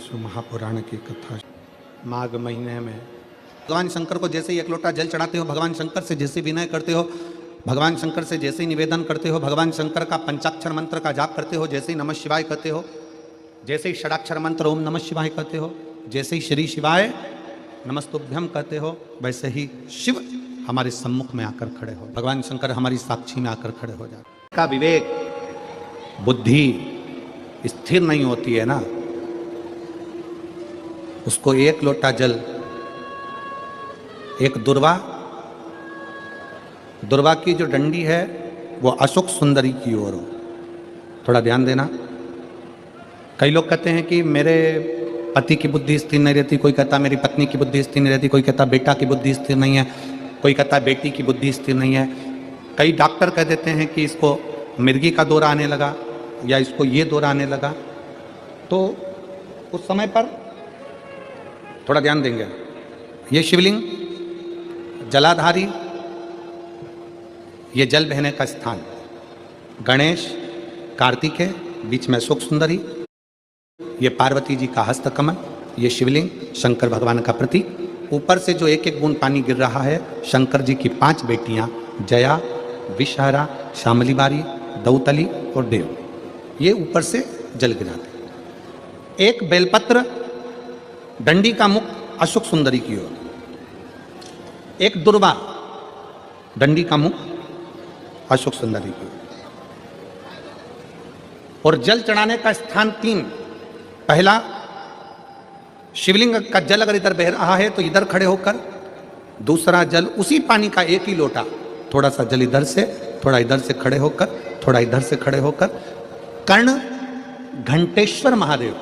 शिव महापुराण की कथा। माघ महीने में भगवान शंकर को जैसे ही एक लोटा जल चढ़ाते हो, भगवान शंकर से जैसे विनय करते हो, भगवान शंकर से जैसे ही निवेदन करते हो, भगवान शंकर का पंचाक्षर मंत्र का जाप करते हो, जैसे ही नमः शिवाय कहते हो, जैसे ही षडाक्षर मंत्र ओम नमः शिवाय कहते हो, जैसे ही श्री शिवाय नमस्तुभ्यम कहते हो, वैसे ही शिव हमारे सम्मुख में आकर खड़े हो, भगवान शंकर हमारी साक्षी में आकर खड़े हो जाते। का विवेक बुद्धि स्थिर नहीं होती है ना, उसको एक लोटा जल, एक दुर्वा की जो डंडी है वो अशोक सुंदरी की ओर हो। थोड़ा ध्यान देना। कई लोग कहते हैं कि मेरे पति की बुद्धि स्थिर नहीं रहती, कोई कहता मेरी पत्नी की बुद्धि स्थिर नहीं रहती, कोई कहता बेटा की बुद्धि स्थिर नहीं है, कोई कहता बेटी की बुद्धि स्थिर नहीं है। कई डॉक्टर कह देते हैं कि इसको मिर्गी का दौरा आने लगा या इसको ये दौरा आने लगा। तो उस समय पर थोड़ा ध्यान देंगे। ये शिवलिंग जलाधारी, ये जल बहने का स्थान, गणेश कार्तिकेय, बीच में अशोक सुंदरी, ये पार्वती जी का हस्तकमल, ये शिवलिंग शंकर भगवान का प्रतीक। ऊपर से जो एक एक बूंद पानी गिर रहा है, शंकर जी की 5 बेटियां जया, विषहरा, शामली बारी, दौतली और देव, ये ऊपर से जल गिराते। एक बेलपत्र, डंडी का मुख अशोक सुंदरी की ओर, एक दुर्वा, डंडी का मुख अशोक सुंदरी की ओर, और जल चढ़ाने का स्थान 3। पहला, शिवलिंग का जल अगर इधर बह रहा है तो इधर खड़े होकर, दूसरा जल उसी पानी का एक ही लोटा, थोड़ा सा जल इधर से, थोड़ा इधर से खड़े होकर, थोड़ा इधर से खड़े होकर, कर्ण घंटेश्वर महादेव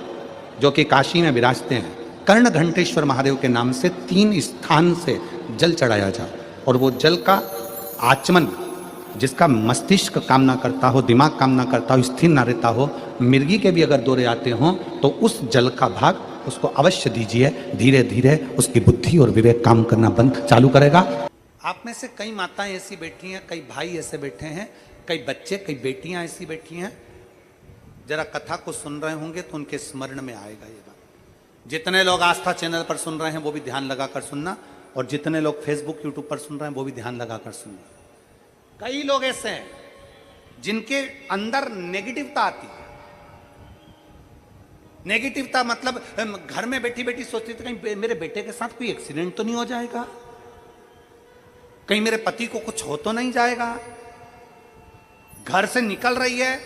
जो कि काशी में विराजते हैं, कर्ण घंटेश्वर महादेव के नाम से 3 स्थान से जल चढ़ाया जाए। और वो जल का आचमन, जिसका मस्तिष्क कामना करता हो, दिमाग कामना करता हो, स्थिर ना रहता हो, मिर्गी के भी अगर दौरे आते हों तो उस जल का भाग उसको अवश्य दीजिए। धीरे धीरे उसकी बुद्धि और विवेक काम करना बंद चालू करेगा। आप में से कई माताएं ऐसी बैठी हैं, कई भाई ऐसे बैठे हैं, कई बच्चे, कई बेटियां ऐसी बैठी हैं, जरा कथा को सुन रहे होंगे तो उनके स्मरण में आएगा ये बात। जितने लोग आस्था चैनल पर सुन रहे हैं वो भी ध्यान लगाकर सुनना, और जितने लोग फेसबुक यूट्यूब पर सुन रहे हैं वो भी ध्यान लगाकर सुनना। कई लोग ऐसे हैं जिनके अंदर नेगेटिवता आती है। नेगेटिवता मतलब घर में बैठी बैठी सोचती थी कहीं मेरे बेटे के साथ कोई एक्सीडेंट तो नहीं हो जाएगा, कहीं मेरे पति को कुछ हो तो नहीं जाएगा। घर से निकल रही है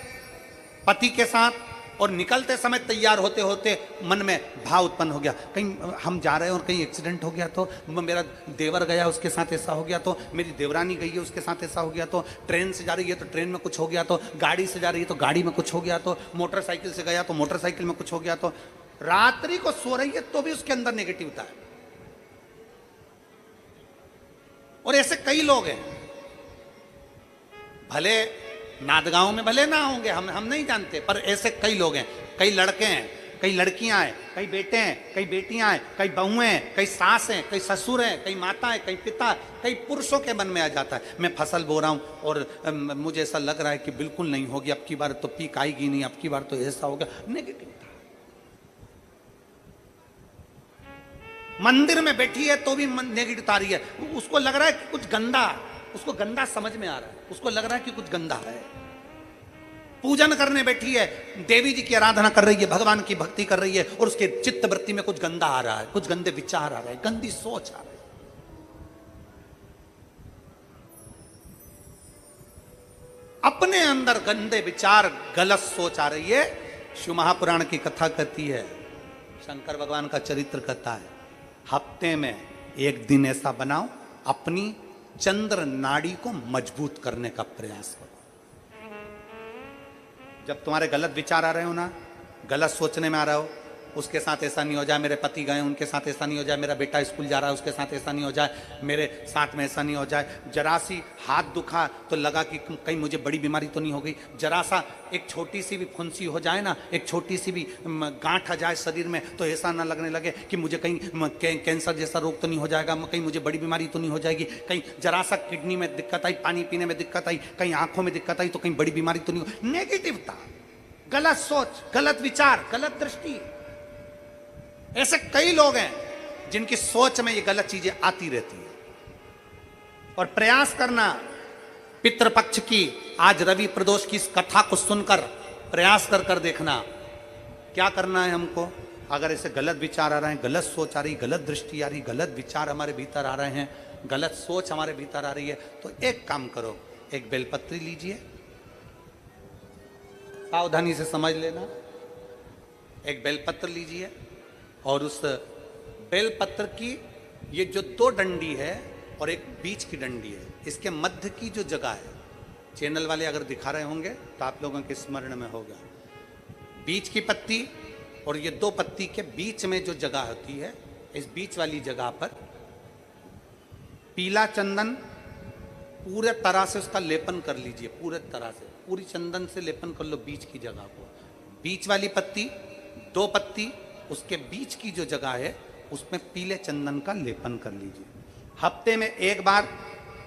पति के साथ, और निकलते समय तैयार होते होते मन में भाव उत्पन्न हो गया, कहीं हम जा रहे हैं और कहीं एक्सीडेंट हो गया तो, मेरा देवर गया उसके साथ ऐसा हो गया तो, मेरी देवरानी गई है उसके साथ ऐसा हो गया तो, ट्रेन से जा रही है तो ट्रेन में कुछ हो गया तो, गाड़ी से जा रही है तो गाड़ी में कुछ हो गया तो, मोटरसाइकिल से गया तो मोटरसाइकिल में कुछ हो गया तो। रात्रि को सो रही है तो भी उसके अंदर नेगेटिविटी है। और ऐसे कई लोग हैं, भले नादगांव में भले ना होंगे, हम नहीं जानते, पर ऐसे कई लोग हैं। कई लड़के हैं, कई लड़कियां हैं, कई बेटे हैं, कई बेटियां हैं, कई बहुएं हैं, कई सास हैं, कई ससुर हैं, कई माता हैं, कई पिता, कई पुरुषों के मन में आ जाता है मैं फसल बो रहा हूं और मुझे ऐसा लग रहा है कि बिल्कुल नहीं होगी, अब की बार तो पीक आएगी नहीं, अब की बार तो ऐसा हो गया। नेगेटिव मंदिर में बैठी है तो भी नेगेटिव आ रही है, उसको लग रहा है कि कुछ गंदा, उसको गंदा समझ में आ रहा है, उसको लग रहा है कि कुछ गंदा है। पूजन करने बैठी है, देवी जी की आराधना कर रही है, भगवान की भक्ति कर रही है, और उसके चित्त वृत्ति में कुछ गंदा आ रहा है, कुछ गंदे विचार आ रहे हैं, गंदी सोच आ रही है। अपने अंदर गंदे विचार, गलत सोच आ रही है। शिव महापुराण की कथा कहती है, शंकर भगवान का चरित्र कहता है, हफ्ते में एक दिन ऐसा बनाओ अपनी चंद्र नाड़ी को मजबूत करने का प्रयास करो। जब तुम्हारे गलत विचार आ रहे हो ना, गलत सोचने में आ रहे हो, उसके साथ ऐसा नहीं हो जाए, मेरे पति गए उनके साथ ऐसा नहीं हो जाए, मेरा बेटा स्कूल जा रहा है उसके साथ ऐसा नहीं हो जाए, मेरे साथ में ऐसा नहीं हो जाए, जरा सी हाथ दुखा तो लगा कि कहीं मुझे बड़ी बीमारी तो नहीं हो गई, जरा सा एक छोटी सी भी फुंसी हो जाए ना, एक छोटी सी भी गांठ आ जाए शरीर में तो ऐसा ना लगने लगे कि मुझे कहीं कैंसर जैसा रोग तो नहीं हो जाएगा, कहीं मुझे बड़ी बीमारी तो नहीं हो जाएगी, कहीं जरा सा किडनी में दिक्कत आई, पानी पीने में दिक्कत आई, कहीं आंखों में दिक्कत आई तो कहीं बड़ी बीमारी तो नहीं हो। नेगेटिवता, गलत सोच, गलत विचार, गलत दृष्टि। ऐसे कई लोग हैं जिनकी सोच में ये गलत चीजें आती रहती है। और प्रयास करना, पितृपक्ष की आज रवि प्रदोष की इस कथा को सुनकर प्रयास कर कर देखना क्या करना है हमको। अगर ऐसे गलत विचार आ रहे हैं, गलत सोच आ रही, गलत दृष्टि आ रही, गलत विचार हमारे भीतर आ रहे हैं, गलत सोच हमारे भीतर आ रही है, तो एक काम करो, एक बेलपत्री लीजिए, सावधानी से समझ लेना। एक बेलपत्र लीजिए और उस बेलपत्र की ये जो 2 डंडी है और एक बीच की डंडी है, इसके मध्य की जो जगह है, चैनल वाले अगर दिखा रहे होंगे तो आप लोगों के स्मरण में होगा, बीच की पत्ती और ये 2 पत्ती के बीच में जो जगह होती है, इस बीच वाली जगह पर पीला चंदन पूरे तरह से उसका लेपन कर लीजिए। पूरे तरह से पूरी चंदन से लेपन कर लो बीच की जगह को। बीच वाली पत्ती, 2 पत्ती, उसके बीच की जो जगह है उसमें पीले चंदन का लेपन कर लीजिए। हफ्ते में एक बार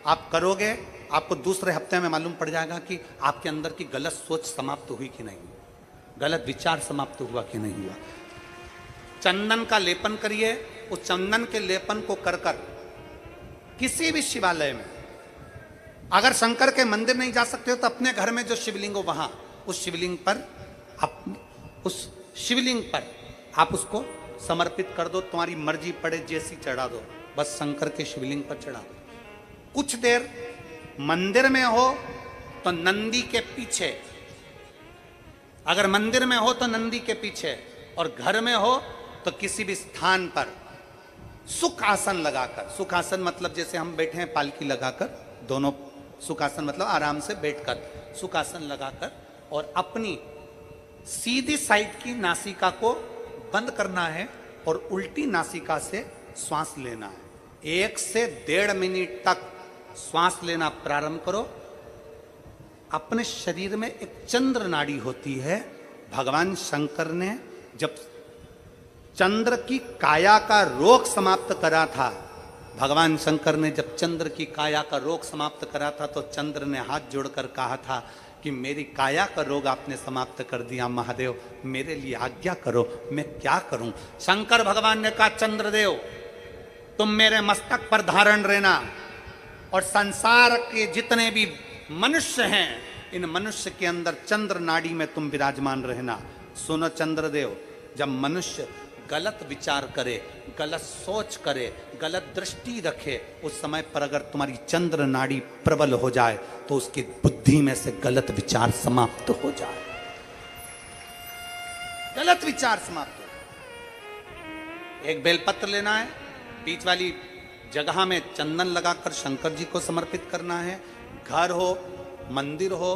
आप करोगे, आपको दूसरे हफ्ते में मालूम पड़ जाएगा कि आपके अंदर की गलत सोच समाप्त हुई कि नहीं, गलत विचार समाप्त हुआ कि नहीं हुआ। चंदन का लेपन करिए। उस चंदन के लेपन को कर कर किसी भी शिवालय में, अगर शंकर के मंदिर नहीं जा सकते हो तो अपने घर में जो शिवलिंग हो वहां, उस शिवलिंग पर आप उसको समर्पित कर दो। तुम्हारी मर्जी पड़े जैसी चढ़ा दो, बस शंकर के शिवलिंग पर चढ़ा दो। कुछ देर मंदिर में हो तो नंदी के पीछे, अगर मंदिर में हो तो नंदी के पीछे, और घर में हो तो किसी भी स्थान पर सुख आसन लगाकर, सुख आसन मतलब जैसे हम बैठे हैं पालकी लगाकर, दोनों सुख आसन मतलब आराम से बैठकर सुख आसन लगाकर, और अपनी सीधी साइड की नासिका को बंद करना है और उल्टी नासिका से श्वास लेना है। 1 से 1.5 मिनट तक श्वास लेना प्रारंभ करो। अपने शरीर में एक चंद्र नाड़ी होती है। भगवान शंकर ने जब चंद्र की काया का रोग समाप्त करा था, भगवान शंकर ने जब चंद्र की काया का रोग समाप्त करा था, तो चंद्र ने हाथ जोड़कर कहा था कि मेरी काया का रोग आपने समाप्त कर दिया महादेव, मेरे लिए आज्ञा करो, मैं क्या करूं। शंकर भगवान ने कहा, चंद्रदेव तुम मेरे मस्तक पर धारण रहना, और संसार के जितने भी मनुष्य हैं, इन मनुष्य के अंदर चंद्र नाड़ी में तुम विराजमान रहना। सुनो चंद्रदेव, जब मनुष्य गलत विचार करे, गलत सोच करे, गलत दृष्टि रखे, उस समय पर अगर तुम्हारी चंद्र नाड़ी प्रबल हो जाए तो उसकी बुद्धि में से गलत विचार समाप्त हो जाए, गलत विचार समाप्त हो। एक बेलपत्र लेना है, बीच वाली जगह में चंदन लगाकर शंकर जी को समर्पित करना है। घर हो, मंदिर हो,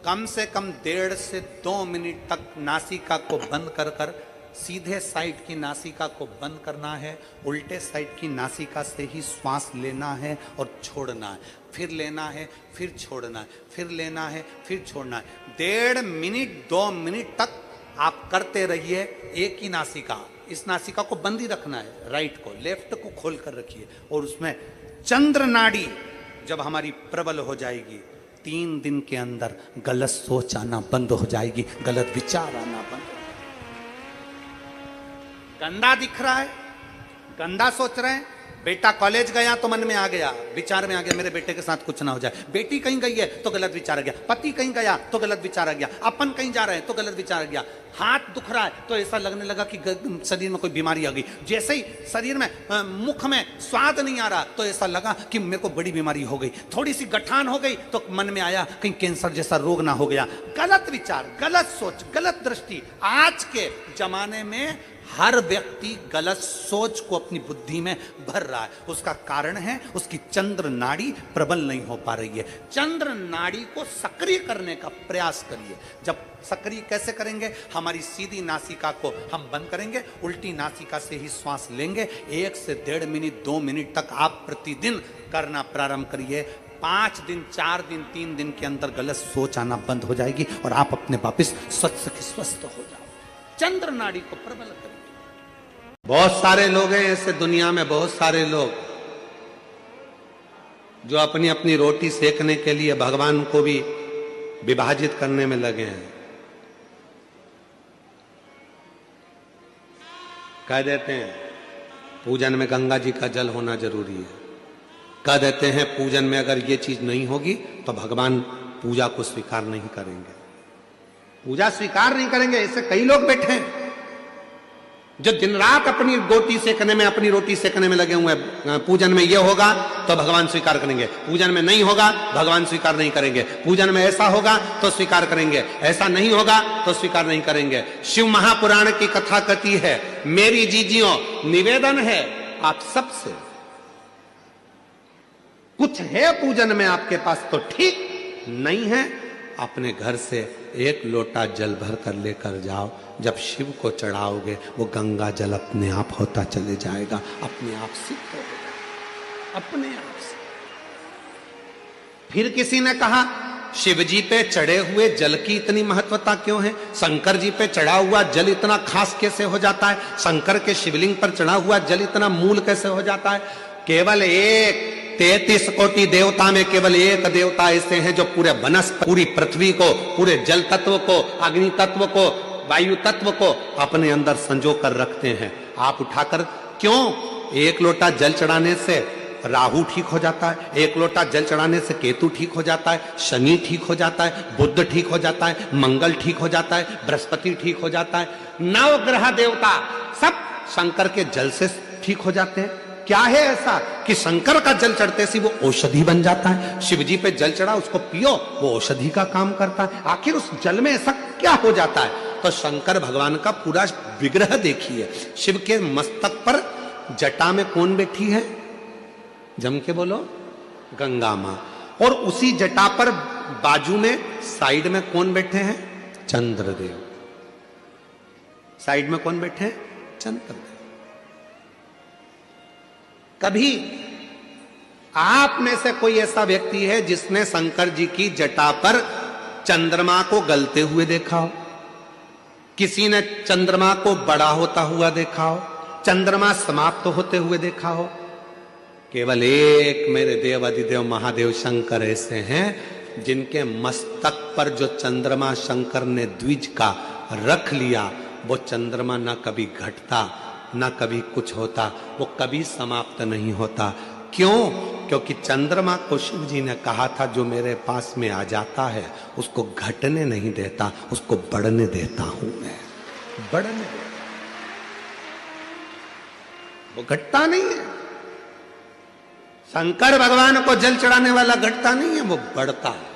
कम से कम 1.5 से 2 मिनट तक नासिका को बंद कर कर सीधे साइड की नासिका को बंद करना है, उल्टे साइड की नासिका से ही श्वास लेना है और छोड़ना है, फिर लेना है, फिर छोड़ना है, फिर लेना है, फिर छोड़ना है। 1.5 मिनट 2 मिनट तक आप करते रहिए। एक ही नासिका, इस नासिका को बंद ही रखना है, राइट को, लेफ्ट को खोल कर रखिए, और उसमें चंद्र नाड़ी जब हमारी प्रबल हो जाएगी, 3 दिन के अंदर गलत सोच आना बंद हो जाएगी, गलत विचार आना बंद हो। गंदा दिख रहा है, गंदा सोच रहे हैं, बेटा कॉलेज गया तो मन में आ गया, विचार में आ गया मेरे बेटे के साथ कुछ ना हो जाए, बेटी कहीं गई है तो गलत विचार आ गया, पति कहीं गया तो गलत विचार आ गया, अपन कहीं जा रहे हैं तो गलत विचार आ गया, हाथ दुख रहा है तो ऐसा लगने लगा कि शरीर में कोई बीमारी आ गई, जैसे ही शरीर में मुख में स्वाद नहीं आ रहा तो ऐसा लगा कि मेरे को बड़ी बीमारी हो गई, थोड़ी सी गठान हो गई तो मन में आया कहीं कैंसर जैसा रोग ना हो गया। गलत विचार, गलत सोच, गलत दृष्टि। आज के जमाने में हर व्यक्ति गलत सोच को अपनी बुद्धि में भर रहा है। उसका कारण है उसकी चंद्र नाड़ी प्रबल नहीं हो पा रही है। चंद्र नाड़ी को सक्रिय करने का प्रयास करिए। जब सक्रिय कैसे करेंगे? हमारी सीधी नासिका को हम बंद करेंगे, उल्टी नासिका से ही श्वास लेंगे। 1 से 1.5 मिनट 2 मिनट तक आप प्रतिदिन करना प्रारंभ करिए। 5 दिन 4 दिन 3 दिन के अंदर गलत सोच आना बंद हो जाएगी और आप अपने वापिस स्वस्थ हो जाओ। चंद्र नाड़ी को प्रबल करिए। बहुत सारे लोग हैं ऐसे दुनिया में, बहुत सारे लोग जो अपनी अपनी रोटी सेकने के लिए भगवान को भी विभाजित करने में लगे हैं। कह देते हैं पूजन में गंगा जी का जल होना जरूरी है, कह देते हैं पूजन में अगर ये चीज नहीं होगी तो भगवान पूजा को स्वीकार नहीं करेंगे, पूजा स्वीकार नहीं करेंगे। ऐसे कई लोग बैठे हैं जो दिन रात अपनी रोटी सेकने में लगे हुए हैं। पूजन में ये होगा तो भगवान स्वीकार करेंगे, पूजन में नहीं होगा भगवान स्वीकार नहीं करेंगे, पूजन में ऐसा होगा तो स्वीकार करेंगे, ऐसा नहीं होगा तो स्वीकार नहीं करेंगे। शिव महापुराण की कथा कथी है, मेरी जीजियों निवेदन है आप सबसे, कुछ है पूजन में आपके पास तो ठीक, नहीं है अपने घर से एक लोटा जल भर कर लेकर जाओ, जब शिव को चढ़ाओगे वो गंगा जल अपने आप होता चले जाएगा, अपने आप सिद्ध होगा, अपने आप से। फिर किसी ने कहा शिव जी पे चढ़े हुए जल की इतनी महत्वता क्यों है, शंकर जी पे चढ़ा हुआ जल इतना खास कैसे हो जाता है, शंकर के शिवलिंग पर चढ़ा हुआ जल इतना मूल कैसे हो जाता है। केवल एक 33 कोटि देवता में केवल एक देवता ऐसे हैं जो पूरे वनस्पति, पूरी पृथ्वी को, पूरे जल तत्व को, अग्नि तत्व को, वायु तत्व को अपने अंदर संजो कर रखते हैं। आप उठाकर क्यों, एक लोटा जल चढ़ाने से राहु ठीक हो जाता है, एक लोटा जल चढ़ाने से केतु ठीक हो जाता है, शनि ठीक हो जाता है, बुध ठीक हो जाता है, मंगल ठीक हो जाता है, बृहस्पति ठीक हो जाता है, नवग्रह देवता सब शंकर के जल से ठीक हो जाते हैं। क्या है ऐसा कि शंकर का जल चढ़ते से वो औषधि बन जाता है, शिव जी पे जल चढ़ा उसको पियो वो औषधि का काम करता है। आखिर उस जल में ऐसा क्या हो जाता है, तो शंकर भगवान का पूरा विग्रह देखिए, शिव के मस्तक पर जटा में कौन बैठी है, जम के बोलो, गंगा मां, और उसी जटा पर बाजू में साइड में कौन बैठे हैं, चंद्रदेव, साइड में कौन बैठे हैं, चंद्रदेव। कभी आप में से कोई ऐसा व्यक्ति है जिसने शंकर जी की जटा पर चंद्रमा को गलते हुए देखा हो, किसी ने चंद्रमा को बड़ा होता हुआ देखा हो, चंद्रमा समाप्त होते हुए देखा हो। केवल एक मेरे देव अधिदेव महादेव शंकर ऐसे हैं जिनके मस्तक पर जो चंद्रमा शंकर ने द्विज का रख लिया, वो चंद्रमा ना कभी घटता ना कभी कुछ होता, वो कभी समाप्त नहीं होता। क्यों? क्योंकि चंद्रमा को शिव जी ने कहा था जो मेरे पास में आ जाता है उसको घटने नहीं देता, उसको बढ़ने देता हूं मैं, बढ़ने देता, वो घटता नहीं है। शंकर भगवान को जल चढ़ाने वाला घटता नहीं है, वो बढ़ता है।